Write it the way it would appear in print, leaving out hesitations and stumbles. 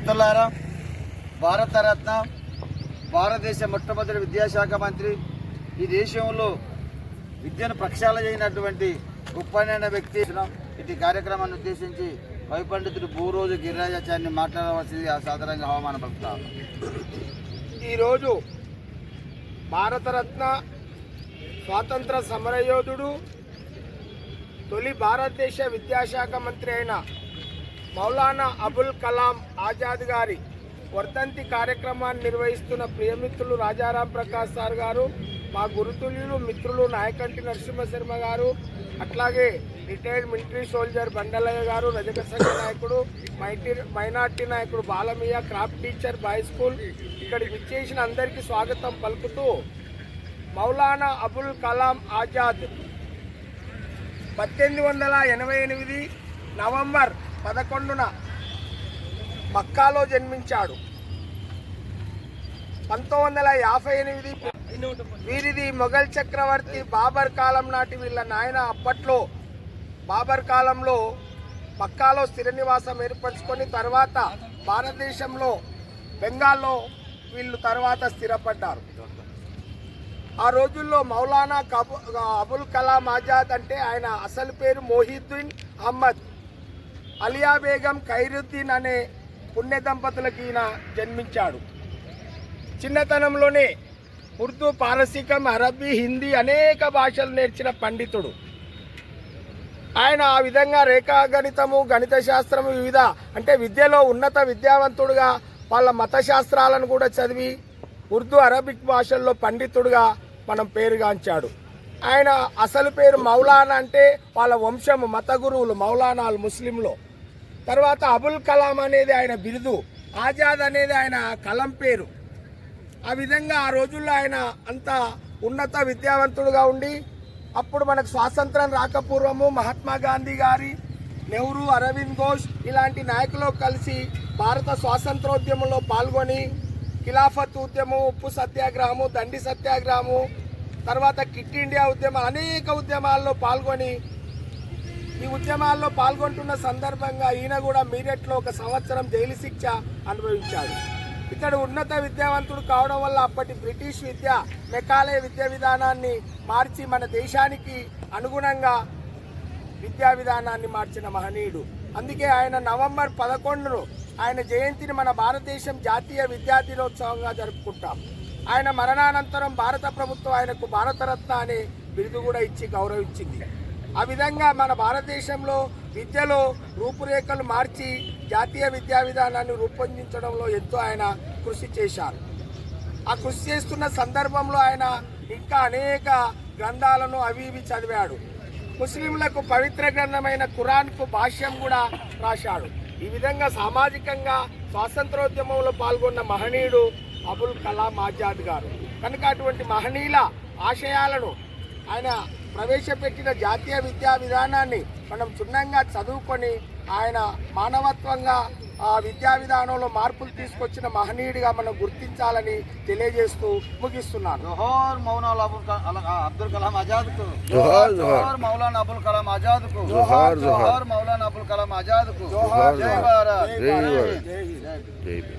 మిత్రులారా, భారతరత్న భారతదేశ మొట్టమొదటి విద్యాశాఖ మంత్రి, ఈ దేశంలో విద్యను ప్రక్షాళన చేయనటువంటి గొప్పనైన వ్యక్తి ఇటు కార్యక్రమాన్ని ఉద్దేశించి వైపండితుడు భూరోజు గిరిరాజాచార్యని మాట్లాడవలసింది సాధారణంగా ఆహ్వానం పలుకుతారు. ఈరోజు భారతరత్న స్వాతంత్ర సమరయోధుడు, తొలి భారతదేశ విద్యాశాఖ మంత్రి అయిన మౌలానా అబుల్ కలాం ఆజాద్ గారి వర్ధంతి కార్యక్రమాన్ని నిర్వహిస్తున్న ప్రియమిత్రులు రాజారాం ప్రకాష్ సార్ గారు, మా గురుతుల్యులు మిత్రులు నాయకంటి నరసింహశర్మ గారు, అట్లాగే రిటైర్డ్ మిలిటరీ సోల్జర్ బండలయ్య గారు, రజక సంఘ నాయకుడు, మైనార్టీ నాయకుడు Balamayya, craft teacher bye school, ఇక్కడికి విచ్చేసిన అందరికీ స్వాగతం పలుకుతూ, మౌలానా అబుల్ కలాం ఆజాద్ 1888 నవంబర్ 11న మక్కాలో జన్మించాడు. 1958 వీరిది మొఘల్ చక్రవర్తి బాబర్ కాలం నాటి వీళ్ళ నాయన. అప్పట్లో బాబర్ కాలంలో మక్కాలో స్థిర నివాసం ఏర్పరచుకొని తర్వాత భారతదేశంలో బెంగాల్లో వీళ్ళు తర్వాత స్థిరపడ్డారు. ఆ రోజుల్లో మౌలానా అబుల్ కలాం ఆజాద్ అంటే ఆయన అసలు పేరు మొహిద్దీన్ అహ్మద్, అలియా బేగం ఖైరుద్దీన్ అనే పుణ్య దంపతులకి ఈయన జన్మించాడు. చిన్నతనంలోనే ఉర్దూ, పారసీకం, అరబీ, హిందీ అనేక భాషలు నేర్చిన పండితుడు ఆయన. ఆ విధంగా రేఖాగణితము, గణిత శాస్త్రము, వివిధ అంటే విద్యలో ఉన్నత విద్యావంతుడుగా వాళ్ళ మత శాస్త్రాలను కూడా చదివి ఉర్దూ, అరబిక్ భాషల్లో పండితుడుగా మనం పేరుగాంచాడు. ఆయన అసలు పేరు మౌలానా అంటే వాళ్ళ వంశము మత గురువులు మౌలానాలు ముస్లింలో. తర్వాత అబుల్ కలాం అనేది ఆయన బిరుదు, ఆజాద్ అనేది ఆయన కలం పేరు. ఆ విధంగా ఆ రోజుల్లో ఆయన అంత ఉన్నత విద్యావంతుడుగా ఉండి, అప్పుడు మనకు స్వాతంత్రం రాకపూర్వము మహాత్మా గాంధీ గారి, నెహ్రూ, అరవింద్ ఘోష్ ఇలాంటి నాయకులు కలిసి భారత స్వాతంత్రోద్యమంలో పాల్గొని ఖిలాఫత్ ఉద్యమం, ఉప్పు సత్యాగ్రహము, దండి సత్యాగ్రహము, తర్వాత కిట్ ఇండియా ఉద్యమాలు, అనేక ఉద్యమాల్లో పాల్గొని ఈ ఉద్యమాల్లో పాల్గొంటున్న సందర్భంగా ఈయన కూడా మీరట్లో 1 సంవత్సరం జైలు శిక్ష అనుభవించాడు. ఇతడు ఉన్నత విద్యావంతుడు కావడం వల్ల అప్పటి బ్రిటిష్ మెకాలే విద్యా విధానాన్ని మార్చి మన దేశానికి అనుగుణంగా విద్యా విధానాన్ని మార్చిన మహనీయుడు. అందుకే ఆయన నవంబర్ 11 ఆయన జయంతిని మన భారతదేశం జాతీయ విద్యా దినోత్సవంగా జరుపుకుంటాం. ఆయన మరణానంతరం భారత ప్రభుత్వం ఆయనకు భారతరత్న అనే బిరుదు కూడా ఇచ్చి గౌరవించింది. ఆ విధంగా మన భారతదేశంలో విద్యలో రూపురేఖలు మార్చి జాతీయ విద్యా విధానాన్ని రూపొందించడంలో ఎంతో ఆయన కృషి చేశారు. ఆ కృషి చేస్తున్న సందర్భంలో ఆయన ఇంకా అనేక గ్రంథాలను అవి ఇవి చదివాడు. ముస్లింలకు పవిత్ర గ్రంథమైన ఖురాన్కు భాష్యం కూడా రాశాడు. ఈ విధంగా సామాజికంగా స్వాతంత్రోద్యమంలో పాల్గొన్న మహనీయుడు అబుల్ కలాం ఆజాద్ గారు. కనుక అటువంటి మహనీయుల ఆశయాలను ఆయన ప్రవేశపెట్టిన జాతీయ విద్యా విధానాన్ని మనం క్షుణ్ణంగా చదువుకొని ఆయన మానవత్వంగా ఆ విద్యా విధానంలో మార్పులు తీసుకొచ్చిన మహనీయుడిగా మనం గుర్తించాలని తెలియజేస్తూ ముగిస్తున్నాను. జోహార్ మౌలానా అబ్దుల్ కలాం ఆజాద్ కు జోహార్, జోహార్ మౌలానా అబుల్ కలాం ఆజాద్ కు జోహార్, జోహార్ మౌలానా అబుల్ కలాం ఆజాద్ కు జోహార్. జై భారత్, జై భారత్, జై హింద్.